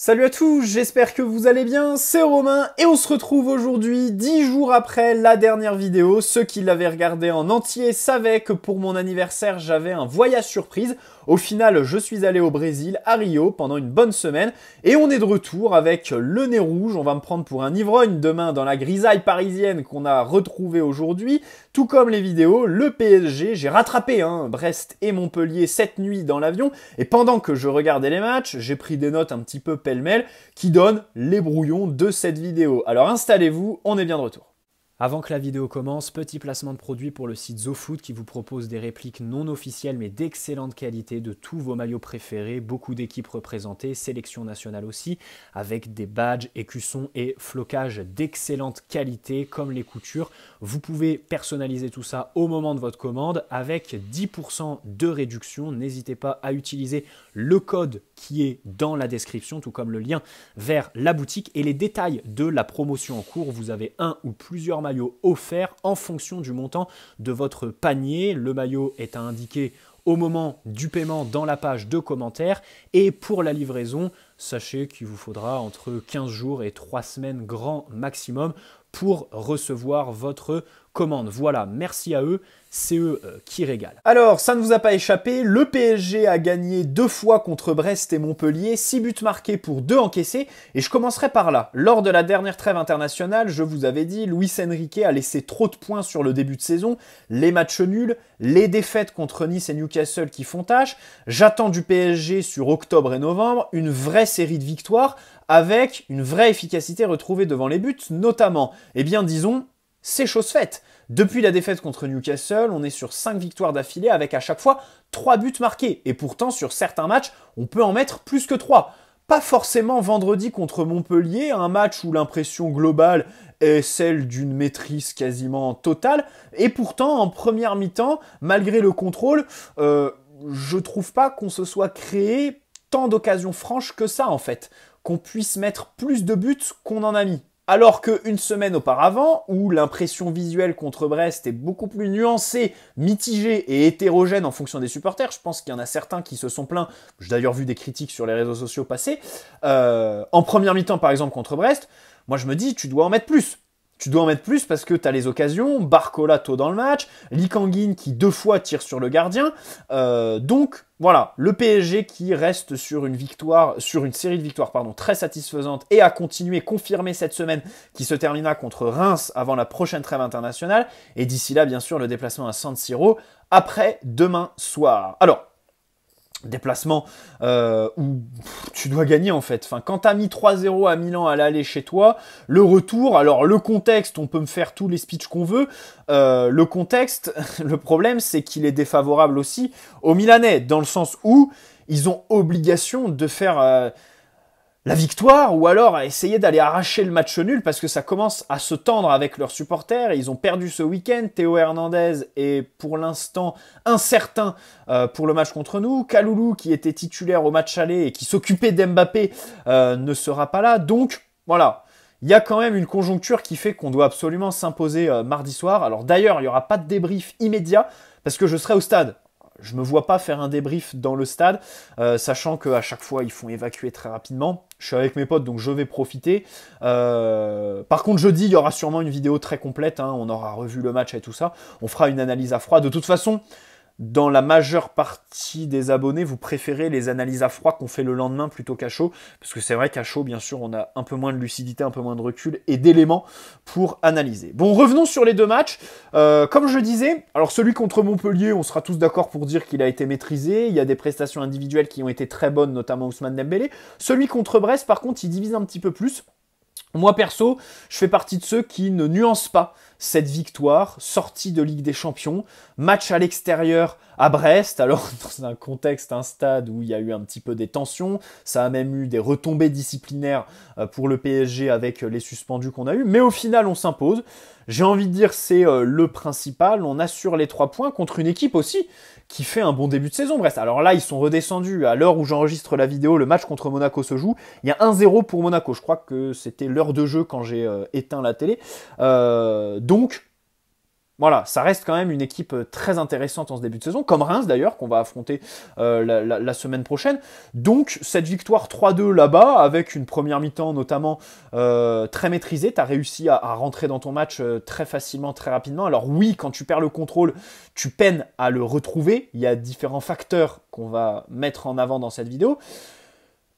Salut à tous, j'espère que vous allez bien, c'est Romain et on se retrouve aujourd'hui 10 jours après la dernière vidéo. Ceux qui l'avaient regardé en entier savaient que pour mon anniversaire j'avais un voyage surprise. Au final je suis allé au Brésil, à Rio, pendant une bonne semaine et on est de retour avec le nez rouge. On va me prendre pour un ivrogne demain dans la grisaille parisienne qu'on a retrouvée aujourd'hui. Tout comme les vidéos, le PSG, j'ai rattrapé Brest et Montpellier cette nuit dans l'avion et pendant que je regardais les matchs, j'ai pris des notes un petit peu pêle-mêle qui donnent les brouillons de cette vidéo. Alors installez-vous, on est bien de retour. Avant que la vidéo commence, petit placement de produit pour le site ZoFoot qui vous propose des répliques non officielles mais d'excellente qualité de tous vos maillots préférés, beaucoup d'équipes représentées, sélection nationale aussi, avec des badges, écussons et flocages d'excellente qualité comme les coutures. Vous pouvez personnaliser tout ça au moment de votre commande avec 10% de réduction. N'hésitez pas à utiliser le code qui est dans la description, tout comme le lien vers la boutique et les détails de la promotion en cours. Vous avez un ou plusieurs maillots offerts en fonction du montant de votre panier. Le maillot est à indiquer au moment du paiement dans la page de commentaires. Et pour la livraison, sachez qu'il vous faudra entre 15 jours et 3 semaines grand maximum pour recevoir votre commande. Voilà, merci à eux, c'est eux qui régalent. Alors, ça ne vous a pas échappé, le PSG a gagné 2 fois contre Brest et Montpellier, 6 buts marqués pour 2 encaissés, et je commencerai par là. Lors de la dernière trêve internationale, je vous avais dit, Luis Enrique a laissé trop de points sur le début de saison, les matchs nuls, les défaites contre Nice et Newcastle qui font tâche. J'attends du PSG sur octobre et novembre une vraie série de victoires avec une vraie efficacité retrouvée devant les buts, notamment, eh bien disons, c'est chose faite. Depuis la défaite contre Newcastle, on est sur 5 victoires d'affilée avec à chaque fois 3 buts marqués. Et pourtant, sur certains matchs, on peut en mettre plus que 3. Pas forcément vendredi contre Montpellier, un match où l'impression globale est celle d'une maîtrise quasiment totale. Et pourtant, en première mi-temps, malgré le contrôle, je trouve pas qu'on se soit créé tant d'occasions franches que ça en fait. Qu'on puisse mettre plus de buts qu'on en a mis. Alors qu'une semaine auparavant, où l'impression visuelle contre Brest est beaucoup plus nuancée, mitigée et hétérogène en fonction des supporters, je pense qu'il y en a certains qui se sont plaints, j'ai d'ailleurs vu des critiques sur les réseaux sociaux passer, en première mi-temps par exemple contre Brest, moi je me dis tu dois en mettre plus. Tu dois en mettre plus parce que tu as les occasions, Barcola tôt dans le match, Lee Kang-in qui 2 fois tire sur le gardien. Donc voilà, le PSG qui reste sur une série de victoires très satisfaisante et a continué, confirmé cette semaine qui se terminera contre Reims avant la prochaine trêve internationale. Et d'ici là, bien sûr, le déplacement à San Siro après demain soir. Alors, déplacement où tu dois gagner en fait. Enfin, quand tu as mis 3-0 à Milan à l'aller chez toi, le retour, alors le contexte, on peut me faire tous les speeches qu'on veut, le contexte, le problème c'est qu'il est défavorable aussi aux Milanais, dans le sens où ils ont obligation de faire la victoire ou alors à essayer d'aller arracher le match nul parce que ça commence à se tendre avec leurs supporters. Ils ont perdu ce week-end. Théo Hernandez est pour l'instant incertain pour le match contre nous. Kaloulou qui était titulaire au match aller et qui s'occupait d'Mbappé ne sera pas là. Donc voilà, il y a quand même une conjoncture qui fait qu'on doit absolument s'imposer mardi soir. Alors d'ailleurs, il n'y aura pas de débrief immédiat parce que je serai au stade. Je me vois pas faire un débrief dans le stade, sachant qu'à chaque fois, ils font évacuer très rapidement. Je suis avec mes potes, donc je vais profiter. Par contre, jeudi, il y aura sûrement une vidéo très complète. On aura revu le match et tout ça. On fera une analyse à froid. De toute façon, dans la majeure partie des abonnés, vous préférez les analyses à froid qu'on fait le lendemain plutôt qu'à chaud. Parce que c'est vrai qu'à chaud, bien sûr, on a un peu moins de lucidité, un peu moins de recul et d'éléments pour analyser. Bon, revenons sur les 2 matchs. Comme je disais, alors celui contre Montpellier, on sera tous d'accord pour dire qu'il a été maîtrisé. Il y a des prestations individuelles qui ont été très bonnes, notamment Ousmane Dembélé. Celui contre Brest, par contre, il divise un petit peu plus. Moi, perso, je fais partie de ceux qui ne nuancent pas cette victoire, sortie de Ligue des Champions, match à l'extérieur à Brest, alors dans un contexte, un stade où il y a eu un petit peu des tensions, ça a même eu des retombées disciplinaires pour le PSG avec les suspendus qu'on a eu, mais au final on s'impose. J'ai envie de dire c'est le principal, on assure les 3 points contre une équipe aussi qui fait un bon début de saison Brest. Alors là ils sont redescendus, à l'heure où j'enregistre la vidéo, le match contre Monaco se joue, il y a 1-0 pour Monaco, je crois que c'était l'heure de jeu quand j'ai éteint la télé, donc Voilà, ça reste quand même une équipe très intéressante en ce début de saison, comme Reims d'ailleurs, qu'on va affronter la semaine prochaine. Donc cette victoire 3-2 là-bas, avec une première mi-temps notamment très maîtrisée, tu as réussi à rentrer dans ton match très facilement, très rapidement. Alors oui, quand tu perds le contrôle, tu peines à le retrouver. Il y a différents facteurs qu'on va mettre en avant dans cette vidéo.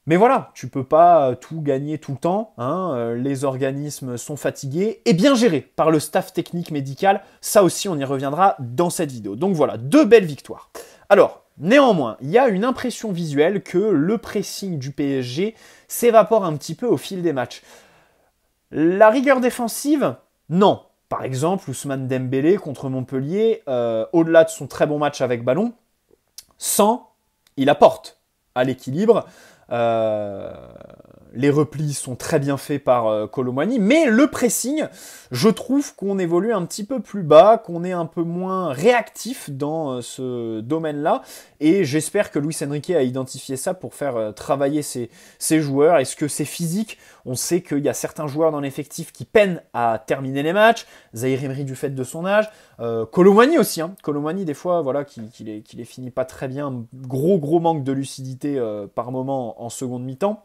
Mais voilà, tu peux pas tout gagner tout le temps, hein. Les organismes sont fatigués et bien gérés par le staff technique médical. Ça aussi, on y reviendra dans cette vidéo. Donc voilà, 2 belles victoires. Alors, néanmoins, il y a une impression visuelle que le pressing du PSG s'évapore un petit peu au fil des matchs. La rigueur défensive, non. Par exemple, Ousmane Dembélé contre Montpellier, au-delà de son très bon match avec ballon, il apporte à l'équilibre. Les replis sont très bien faits par Kolo Muani, mais le pressing, je trouve qu'on évolue un petit peu plus bas, qu'on est un peu moins réactif dans ce domaine-là, et j'espère que Luis Enrique a identifié ça pour faire travailler ses joueurs. Est-ce que c'est physique? On sait qu'il y a certains joueurs dans l'effectif qui peinent à terminer les matchs, Zahir Emery du fait de son âge, Kolo Muani aussi, hein. Kolo Muani des fois, voilà, qui les finit pas très bien, gros manque de lucidité par moment en seconde mi-temps.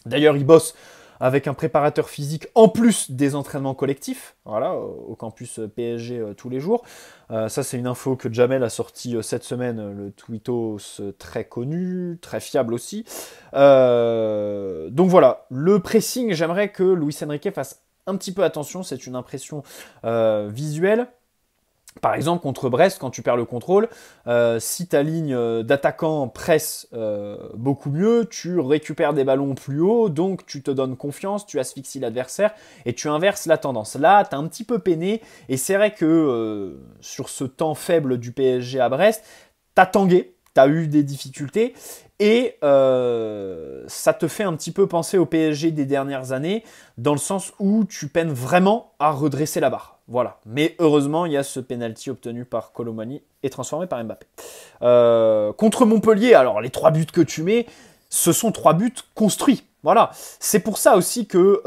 D'ailleurs, il bosse avec un préparateur physique en plus des entraînements collectifs, voilà, au campus PSG tous les jours. Ça, c'est une info que Jamel a sortie cette semaine, le tweetos très connu, très fiable aussi. Donc voilà, le pressing, j'aimerais que Luis Enrique fasse un petit peu attention, c'est une impression visuelle. Par exemple, contre Brest, quand tu perds le contrôle, si ta ligne d'attaquant presse beaucoup mieux, tu récupères des ballons plus haut, donc tu te donnes confiance, tu asphyxies l'adversaire et tu inverses la tendance. Là, tu as un petit peu peiné et c'est vrai que sur ce temps faible du PSG à Brest, tu as tangué, tu as eu des difficultés et ça te fait un petit peu penser au PSG des dernières années dans le sens où tu peines vraiment à redresser la barre. Voilà. Mais heureusement, il y a ce penalty obtenu par Kolo Muani et transformé par Mbappé. Contre Montpellier, alors les 3 buts que tu mets, ce sont 3 buts construits. Voilà. C'est pour ça aussi que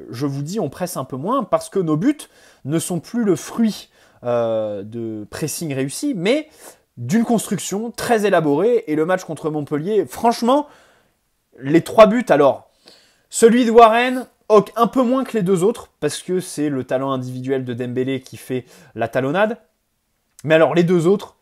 je vous dis, on presse un peu moins parce que nos buts ne sont plus le fruit de pressing réussi, mais d'une construction très élaborée. Et le match contre Montpellier, franchement, les 3 buts, alors, celui de Warren, un peu moins que les 2 autres, parce que c'est le talent individuel de Dembélé qui fait la talonnade. Mais alors, les 2 autres,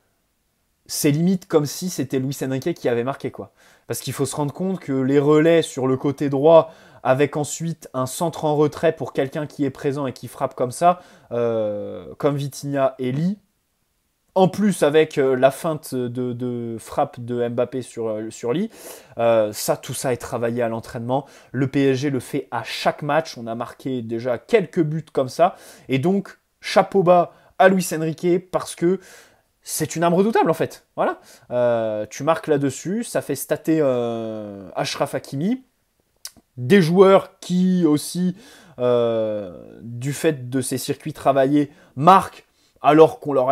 c'est limite comme si c'était Luis Enrique qui avait marqué, quoi. Parce qu'il faut se rendre compte que les relais sur le côté droit, avec ensuite un centre en retrait pour quelqu'un qui est présent et qui frappe comme ça, comme Vitinha et Lee, en plus avec la feinte de frappe de Mbappé sur Lee, tout ça est travaillé à l'entraînement. Le PSG le fait à chaque match. On a marqué déjà quelques buts comme ça. Et donc, chapeau bas à Luis Enrique parce que c'est une arme redoutable en fait. Voilà. Tu marques là-dessus, ça fait stater Achraf Hakimi. Des joueurs qui aussi, du fait de ces circuits travaillés, marquent alors qu'on leur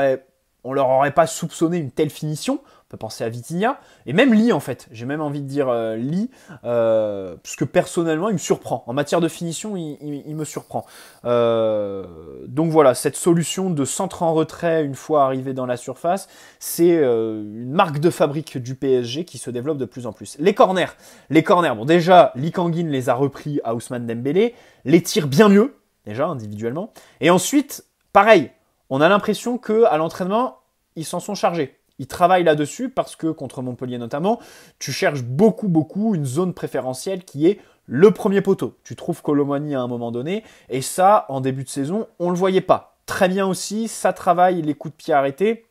aurait pas soupçonné une telle finition. On peut penser à Vitinha, et même Lee en fait. J'ai même envie de dire Lee, parce que personnellement, il me surprend. En matière de finition, il me surprend. Donc voilà, cette solution de centre en retrait une fois arrivé dans la surface, c'est une marque de fabrique du PSG qui se développe de plus en plus. Les corners, bon déjà, Lee Kangin les a repris à Ousmane Dembélé, les tire bien mieux, déjà individuellement, et ensuite, pareil, on a l'impression qu'à l'entraînement, ils s'en sont chargés. Ils travaillent là-dessus parce que, contre Montpellier notamment, tu cherches beaucoup une zone préférentielle qui est le premier poteau. Tu trouves Kolo Muani à un moment donné, et ça, en début de saison, on ne le voyait pas. Très bien aussi, ça travaille les coups de pied arrêtés,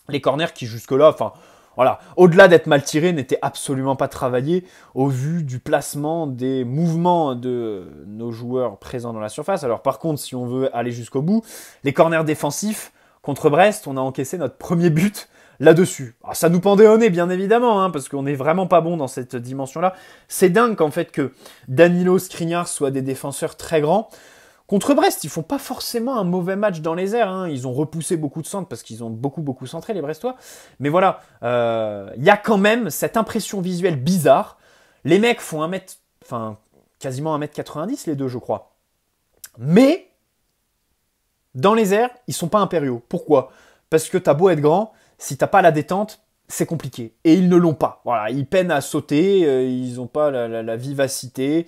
les corners qui jusque-là, enfin, voilà, au-delà d'être mal tirés, n'étaient absolument pas travaillés au vu du placement des mouvements de nos joueurs présents dans la surface. Alors par contre, si on veut aller jusqu'au bout, les corners défensifs, contre Brest, on a encaissé notre premier but là-dessus. Alors, ça nous pendait au nez, bien évidemment, hein, parce qu'on n'est vraiment pas bon dans cette dimension-là. C'est dingue qu'en fait que Danilo, Skriniar soient des défenseurs très grands. Contre Brest, ils font pas forcément un mauvais match dans les airs. Hein. Ils ont repoussé beaucoup de centres parce qu'ils ont beaucoup centré, les Brestois. Mais voilà, y a quand même cette impression visuelle bizarre. Les mecs font quasiment 1m90 les deux, je crois. Mais Dans les airs, ils sont pas impériaux. Pourquoi? Parce que t'as beau être grand, si t'as pas la détente, c'est compliqué. Et ils ne l'ont pas. Voilà, ils peinent à sauter, ils n'ont pas la vivacité,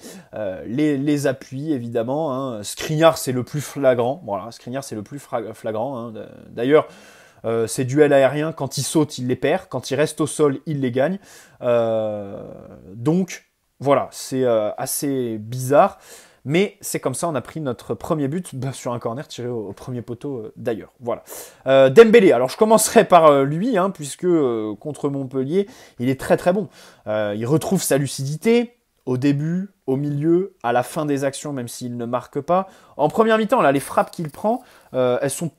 les appuis évidemment. Hein. Skriniar c'est le plus flagrant. Voilà, Skriniar c'est le plus flagrant. Hein. D'ailleurs, ces duels aériens, quand il saute, il les perd. Quand il reste au sol, il les gagne. Donc voilà, c'est assez bizarre. Mais c'est comme ça, on a pris notre premier but sur un corner tiré au premier poteau d'ailleurs. Voilà. Dembélé, alors je commencerai par lui, hein, puisque contre Montpellier, il est très très bon. Il retrouve sa lucidité au début, au milieu, à la fin des actions, même s'il ne marque pas. En première mi-temps, là, les frappes qu'il prend, elles sont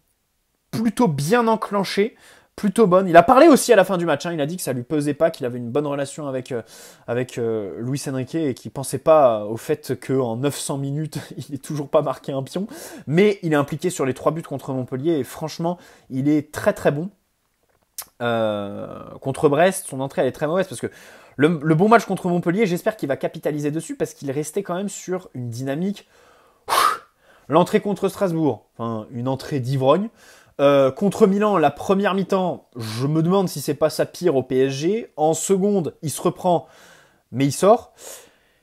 plutôt bien enclenchées. Plutôt bonne. Il a parlé aussi à la fin du match. Hein. Il a dit que ça lui pesait pas, qu'il avait une bonne relation avec Luis Enrique et qu'il pensait pas au fait qu'en 900 minutes, il n'ait toujours pas marqué un pion. Mais il est impliqué sur les 3 buts contre Montpellier et franchement, il est très très bon. Contre Brest, son entrée elle est très mauvaise parce que le bon match contre Montpellier, j'espère qu'il va capitaliser dessus parce qu'il restait quand même sur une dynamique. L'entrée contre Strasbourg, enfin, une entrée d'ivrogne. Contre Milan, la première mi-temps, je me demande si c'est pas sa pire au PSG. En seconde, il se reprend, mais il sort.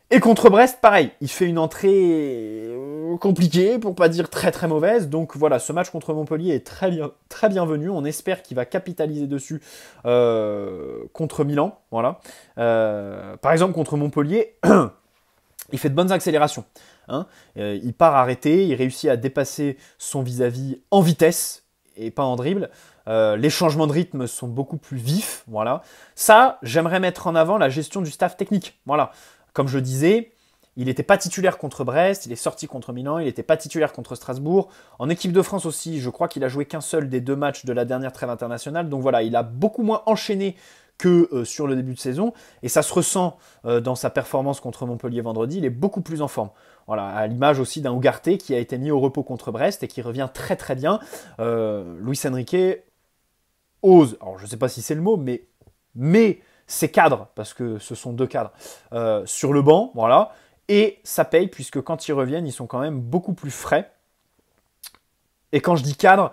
Et contre Brest, pareil, il fait une entrée compliquée, pour pas dire très très mauvaise. Donc voilà, ce match contre Montpellier est très bienvenu. On espère qu'il va capitaliser dessus contre Milan. Voilà. Par exemple, contre Montpellier, il fait de bonnes accélérations. Hein. Il part arrêté, il réussit à dépasser son vis-à-vis en vitesse et pas en dribble. Les changements de rythme sont beaucoup plus vifs. Voilà. Ça, j'aimerais mettre en avant la gestion du staff technique. Voilà. Comme je disais, il n'était pas titulaire contre Brest, il est sorti contre Milan, il n'était pas titulaire contre Strasbourg. En équipe de France aussi, je crois qu'il a joué qu'un seul des 2 matchs de la dernière trêve internationale. Donc voilà, il a beaucoup moins enchaîné que sur le début de saison. Et ça se ressent dans sa performance contre Montpellier vendredi. Il est beaucoup plus en forme. Voilà, à l'image aussi d'un Ugarte qui a été mis au repos contre Brest et qui revient très très bien. Luis Enrique ose, alors je ne sais pas si c'est le mot, mais ses cadres, parce que ce sont 2 cadres, sur le banc, voilà. Et ça paye, puisque quand ils reviennent, ils sont quand même beaucoup plus frais. Et quand je dis cadre,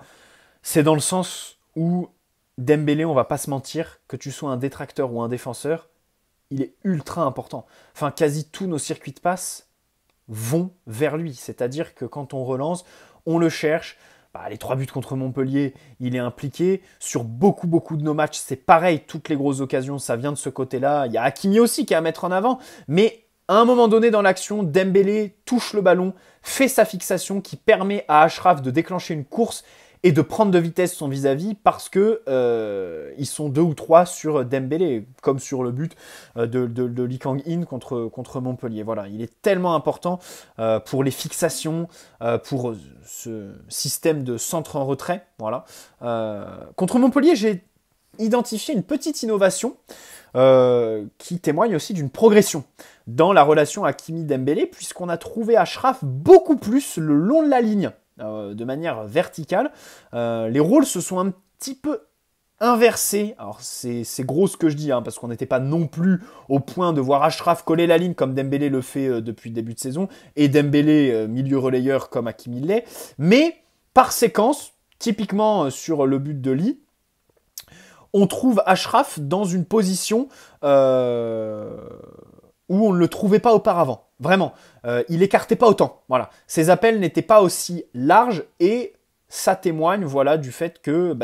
c'est dans le sens où Dembélé, on va pas se mentir, que tu sois un détracteur ou un défenseur, il est ultra important. Enfin, quasi tous nos circuits de passe vont vers lui. C'est-à-dire que quand on relance, on le cherche. Bah, les 3 buts contre Montpellier, il est impliqué. Sur beaucoup de nos matchs, c'est pareil. Toutes les grosses occasions, ça vient de ce côté-là. Il y a Hakimi aussi qui est à mettre en avant. Mais à un moment donné dans l'action, Dembélé touche le ballon, fait sa fixation qui permet à Achraf de déclencher une course et de prendre de vitesse son vis-à-vis parce que ils sont 2 ou 3 sur Dembélé, comme sur le but de Lee Kang-in contre Montpellier. Voilà, il est tellement important pour les fixations, pour ce système de centre en retrait. Voilà. Contre Montpellier, j'ai identifié une petite innovation qui témoigne aussi d'une progression dans la relation Hakimi-Dembélé, puisqu'on a trouvé Achraf beaucoup plus le long de la ligne. De manière verticale. Les rôles se sont un petit peu inversés. Alors c'est gros ce que je dis, hein, parce qu'on n'était pas non plus au point de voir Achraf coller la ligne comme Dembélé le fait depuis le début de saison, et Dembélé milieu relayeur comme Hakimi l'est. Mais par séquence, typiquement sur le but de Lee, on trouve Achraf dans une position où on ne le trouvait pas auparavant. Vraiment. Il écartait pas autant. Voilà. Ses appels n'étaient pas aussi larges et ça témoigne voilà, du fait que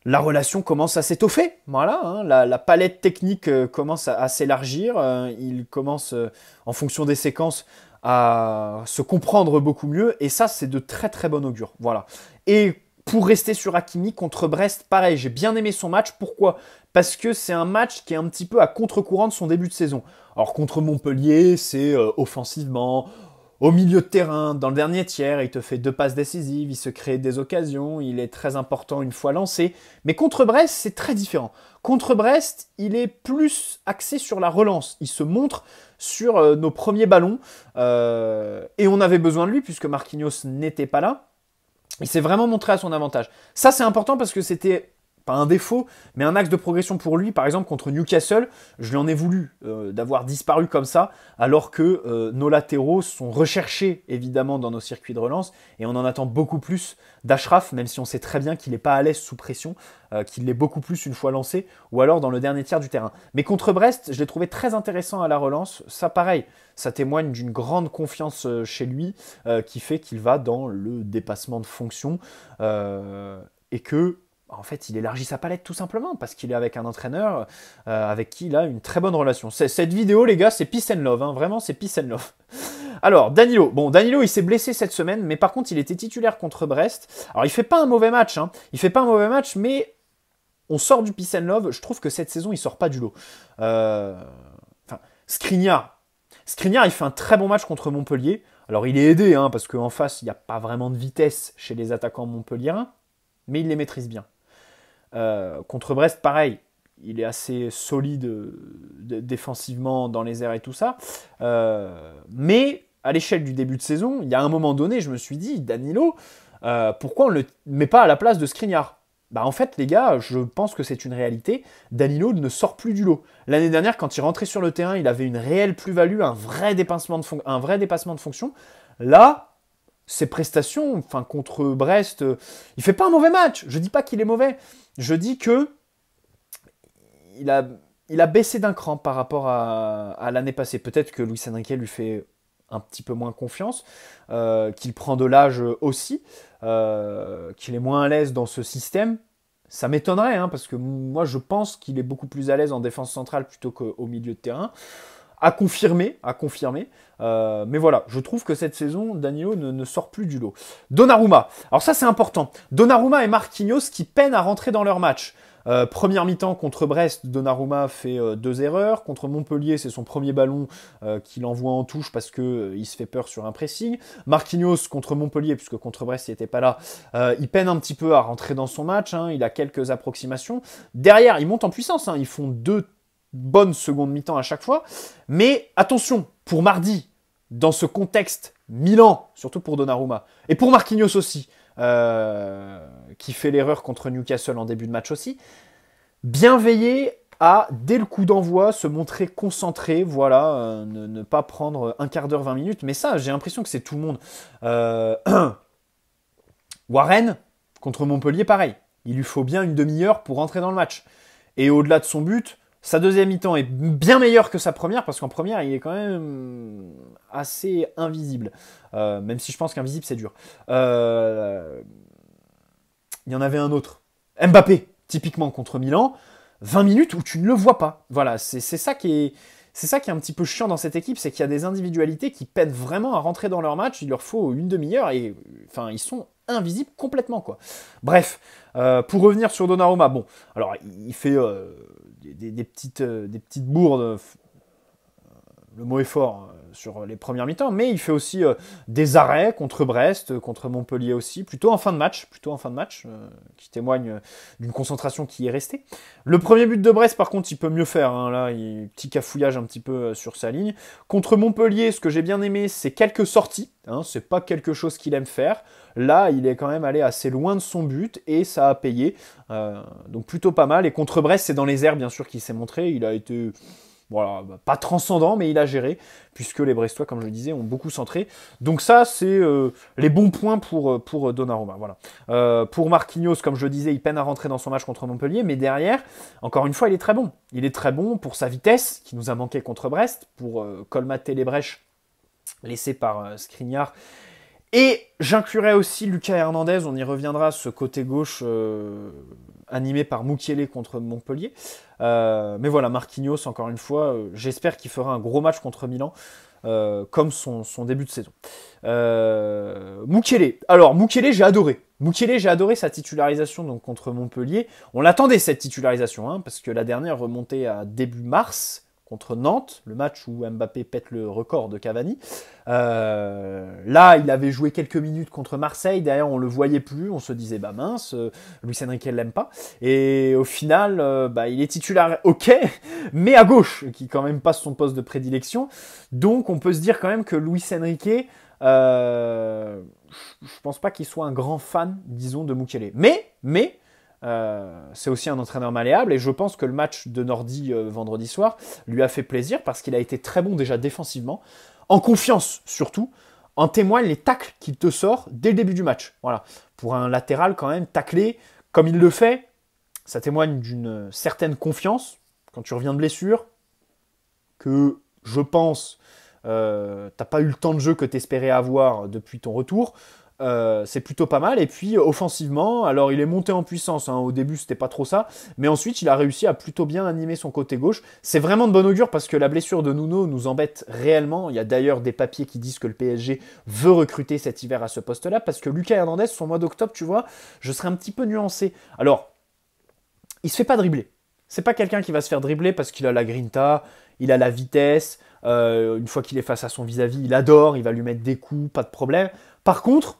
la relation commence à s'étoffer. Voilà, hein. La palette technique commence à s'élargir. Il commence, en fonction des séquences, à se comprendre beaucoup mieux. Et ça, c'est de très très bon augure. Voilà. Et pour rester sur Hakimi, contre Brest, pareil, j'ai bien aimé son match. Pourquoi ? Parce que c'est un match qui est un petit peu à contre-courant de son début de saison. Alors contre Montpellier, c'est offensivement, au milieu de terrain, dans le dernier tiers, il te fait 2 passes décisives, il se crée des occasions, il est très important une fois lancé. Mais contre Brest, c'est très différent. Contre Brest, il est plus axé sur la relance. Il se montre sur nos premiers ballons. Et on avait besoin de lui puisque Marquinhos n'était pas là. Il s'est vraiment montré à son avantage. Ça, c'est important parce que c'était pas un défaut, mais un axe de progression pour lui. Par exemple, contre Newcastle, je lui en ai voulu d'avoir disparu comme ça, alors que nos latéraux sont recherchés, évidemment, dans nos circuits de relance, et on en attend beaucoup plus d'Achraf, même si on sait très bien qu'il n'est pas à l'aise sous pression, qu'il l'est beaucoup plus une fois lancé, ou alors dans le dernier tiers du terrain. Mais contre Brest, je l'ai trouvé très intéressant à la relance. Ça, pareil, ça témoigne d'une grande confiance chez lui, qui fait qu'il va dans le dépassement de fonction, et que en fait, il élargit sa palette tout simplement parce qu'il est avec un entraîneur avec qui il a une très bonne relation. Cette vidéo, les gars, c'est peace and love. Hein, vraiment, c'est peace and love. Alors, Danilo. Bon, Danilo, il s'est blessé cette semaine, mais par contre, il était titulaire contre Brest. Alors, il fait pas un mauvais match. Hein, il fait pas un mauvais match, mais on sort du peace and love. Je trouve que cette saison, il sort pas du lot. Skriniar. Skriniar, il fait un très bon match contre Montpellier. Alors, il est aidé, hein, parce qu'en face, il n'y a pas vraiment de vitesse chez les attaquants montpelliérains, mais il les maîtrise bien. Contre Brest, pareil, il est assez solide défensivement dans les airs et tout ça. Mais à l'échelle du début de saison, il y a un moment donné, je me suis dit, Danilo, pourquoi on ne le met pas à la place de Skriniar ? Bah en fait, les gars, je pense que c'est une réalité. Danilo ne sort plus du lot. L'année dernière, quand il rentrait sur le terrain, il avait une réelle plus-value, un vrai dépassement de fonction. Là, ses prestations, enfin contre Brest, il fait pas un mauvais match. Je dis pas qu'il est mauvais. Je dis que il a baissé d'un cran par rapport à l'année passée. Peut-être que Luis Enrique lui fait un petit peu moins confiance, qu'il prend de l'âge aussi, qu'il est moins à l'aise dans ce système. Ça m'étonnerait, hein, parce que moi je pense qu'il est beaucoup plus à l'aise en défense centrale plutôt qu'au milieu de terrain. À confirmer. Mais voilà, je trouve que cette saison, Danilo ne sort plus du lot. Donnarumma. Alors ça, c'est important. Donnarumma et Marquinhos qui peinent à rentrer dans leur match. Première mi-temps contre Brest, Donnarumma fait 2 erreurs. Contre Montpellier, c'est son premier ballon qu'il envoie en touche parce qu'il se fait peur sur un pressing. Marquinhos contre Montpellier, puisque contre Brest, il n'était pas là, il peine un petit peu à rentrer dans son match. Hein, il a quelques approximations. Derrière, ils montent en puissance. Hein, ils font 2 bonne seconde mi-temps à chaque fois. Mais attention, pour mardi, dans ce contexte Milan, surtout pour Donnarumma, et pour Marquinhos aussi, qui fait l'erreur contre Newcastle en début de match aussi, bien veiller à, dès le coup d'envoi, se montrer concentré, voilà, ne pas prendre un quart d'heure, 20 minutes. Mais ça, j'ai l'impression que c'est tout le monde. Warren, contre Montpellier, pareil. Il lui faut bien une demi-heure pour rentrer dans le match. Et au-delà de son but, sa deuxième mi-temps est bien meilleure que sa première, parce qu'en première, il est quand même assez invisible. Même si je pense qu'invisible, c'est dur. Il y en avait un autre. Mbappé, typiquement contre Milan. 20 minutes où tu ne le vois pas. Voilà, c'est ça qui est un petit peu chiant dans cette équipe, c'est qu'il y a des individualités qui peinent vraiment à rentrer dans leur match. Il leur faut une demi-heure et enfin, ils sont invisibles complètement, quoi. Bref, pour revenir sur Donnarumma, bon, alors il fait des petites bourdes, le mot est fort, sur les premières mi-temps, mais il fait aussi des arrêts contre Brest, contre Montpellier aussi, plutôt en fin de match, qui témoigne d'une concentration qui est restée. Le premier but de Brest, par contre, il peut mieux faire, hein, là, petit cafouillage un petit peu sur sa ligne. Contre Montpellier, ce que j'ai bien aimé, c'est quelques sorties, hein, c'est pas quelque chose qu'il aime faire. Là, il est quand même allé assez loin de son but et ça a payé, donc plutôt pas mal. Et contre Brest, c'est dans les airs, bien sûr, qu'il s'est montré, il a été... Voilà, pas transcendant, mais il a géré, puisque les Brestois, comme je le disais, ont beaucoup centré. Donc ça, c'est les bons points pour Donnarumma. Voilà. Pour Marquinhos, comme je le disais, il peine à rentrer dans son match contre Montpellier, mais derrière, encore une fois, il est très bon. Il est très bon pour sa vitesse, qui nous a manqué contre Brest, pour colmater les brèches laissées par Skriniar. Et j'inclurai aussi Lucas Hernandez, on y reviendra, ce côté gauche animé par Mukiele contre Montpellier. Mais voilà, Marquinhos, encore une fois, j'espère qu'il fera un gros match contre Milan, comme son début de saison. Mukiele. Alors, Mukiele, j'ai adoré. Mukiele, j'ai adoré sa titularisation donc, contre Montpellier. On l'attendait, cette titularisation, hein, parce que la dernière remontait à début mars, contre Nantes, le match où Mbappé pète le record de Cavani. Là, il avait joué quelques minutes contre Marseille, derrière on le voyait plus, on se disait bah mince, Luis Enrique l'aime pas. Et au final, il est titulaire, ok, mais à gauche, qui quand même passe son poste de prédilection. Donc on peut se dire quand même que Luis Enrique, je pense pas qu'il soit un grand fan, disons, de Mukiele. Mais c'est aussi un entraîneur malléable et je pense que le match de Nordi vendredi soir lui a fait plaisir parce qu'il a été très bon déjà défensivement, en confiance surtout. En témoignent les tacles qu'il te sort dès le début du match. Voilà. Pour un latéral quand même taclé comme il le fait, ça témoigne d'une certaine confiance quand tu reviens de blessure que je pense t'as pas eu le temps de jeu que t'espérais avoir depuis ton retour. C'est plutôt pas mal. Et puis offensivement, alors il est monté en puissance. Hein. Au début, c'était pas trop ça. Mais ensuite, il a réussi à plutôt bien animer son côté gauche. C'est vraiment de bon augure parce que la blessure de Nuno nous embête réellement. Il y a d'ailleurs des papiers qui disent que le PSG veut recruter cet hiver à ce poste-là parce que Lucas Hernandez, son mois d'octobre, tu vois, je serais un petit peu nuancé. Alors, il se fait pas dribbler. C'est pas quelqu'un qui va se faire dribbler parce qu'il a la grinta, il a la vitesse. Une fois qu'il est face à son vis-à-vis, il adore, il va lui mettre des coups, pas de problème. Par contre,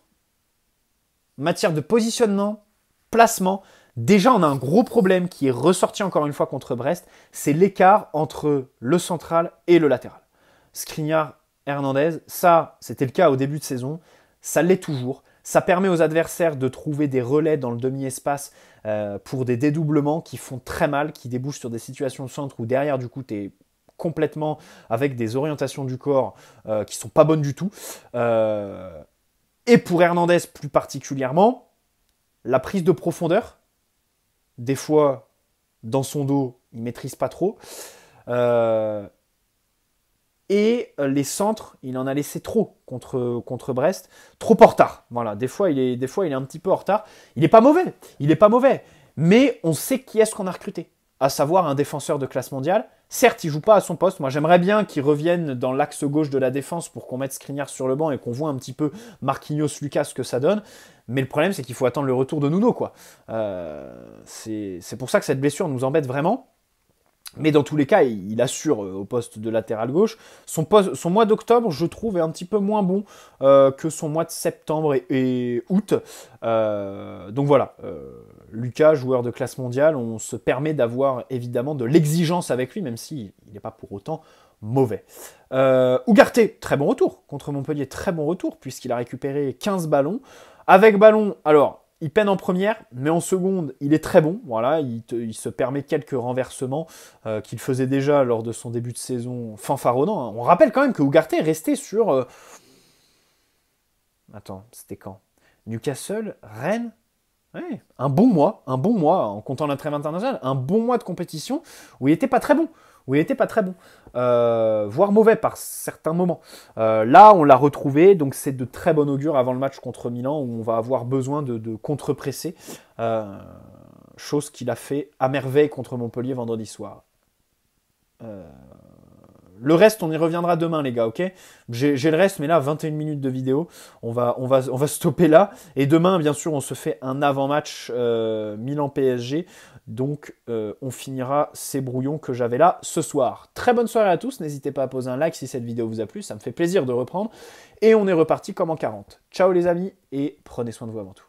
matière de positionnement, placement, déjà on a un gros problème qui est ressorti encore une fois contre Brest, c'est l'écart entre le central et le latéral. Skriniar, Hernandez, ça c'était le cas au début de saison, ça l'est toujours. Ça permet aux adversaires de trouver des relais dans le demi-espace pour des dédoublements qui font très mal, qui débouchent sur des situations de centre où derrière du coup tu es complètement avec des orientations du corps qui sont pas bonnes du tout. Et pour Hernandez plus particulièrement, la prise de profondeur, des fois dans son dos, il ne maîtrise pas trop. Et les centres, il en a laissé trop contre Brest, trop en retard. Voilà, des fois il est un petit peu en retard. Il n'est pas mauvais, mais on sait qui est-ce qu'on a recruté, à savoir un défenseur de classe mondiale. Certes, il joue pas à son poste. Moi, j'aimerais bien qu'il revienne dans l'axe gauche de la défense pour qu'on mette Skriniar sur le banc et qu'on voit un petit peu Marquinhos, Lucas ce que ça donne. Mais le problème, c'est qu'il faut attendre le retour de Nuno, quoi. C'est pour ça que cette blessure nous embête vraiment. Mais dans tous les cas, il assure au poste de latéral gauche. Son mois d'octobre, je trouve, est un petit peu moins bon que son mois de septembre et août. Donc voilà, Lucas, joueur de classe mondiale, on se permet d'avoir évidemment de l'exigence avec lui, même s'il n'est pas pour autant mauvais. Ugarte, très bon retour contre Montpellier, très bon retour, puisqu'il a récupéré 15 ballons. Avec ballon, alors... il peine en première, mais en seconde, il est très bon. Voilà, il se permet quelques renversements qu'il faisait déjà lors de son début de saison fanfaronnant. Hein. On rappelle quand même que Ugarte est resté sur... Attends, c'était quand? Newcastle, Rennes. Ouais, un bon mois, en comptant la trêve internationale, un bon mois de compétition où il n'était pas très bon. Voire mauvais par certains moments. Là, on l'a retrouvé, donc c'est de très bon augure avant le match contre Milan où on va avoir besoin de contre-presser, chose qu'il a fait à merveille contre Montpellier vendredi soir. Le reste, on y reviendra demain, les gars, ok? J'ai le reste, mais là, 21 minutes de vidéo. On va stopper là. Et demain, bien sûr, on se fait un avant-match Milan-PSG. Donc, on finira ces brouillons que j'avais là ce soir. Très bonne soirée à tous. N'hésitez pas à poser un like si cette vidéo vous a plu. Ça me fait plaisir de reprendre. Et on est reparti comme en 40. Ciao les amis et prenez soin de vous avant tout.